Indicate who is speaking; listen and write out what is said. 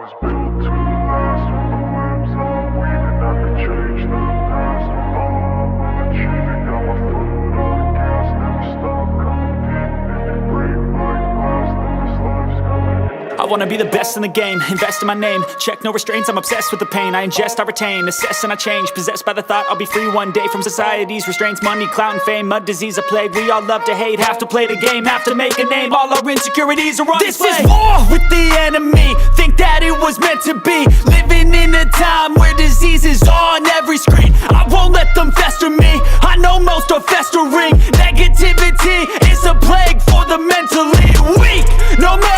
Speaker 1: was built to last with the webs I'm weaving. I could change the past with all I'm achieving. Got my foot on the gas, never stop competing. If you break like glass, then this life's gonna end.
Speaker 2: I wanna be the best in the game, invest in my name. Check no restraints, I'm obsessed with the pain. I ingest, I retain, assess and I change. Possessed by the thought I'll be free one day from society's restraints. Money, clout and fame, mud, disease, a plague. We all love to hate, have to play the game, have to make a name. All our insecurities are on display. This is war with the enemy, think that it was meant to be. Living in a time where disease is on every screen. I won't let them fester me, I know most are festering. Negativity is a plague for the mentally weak. No matter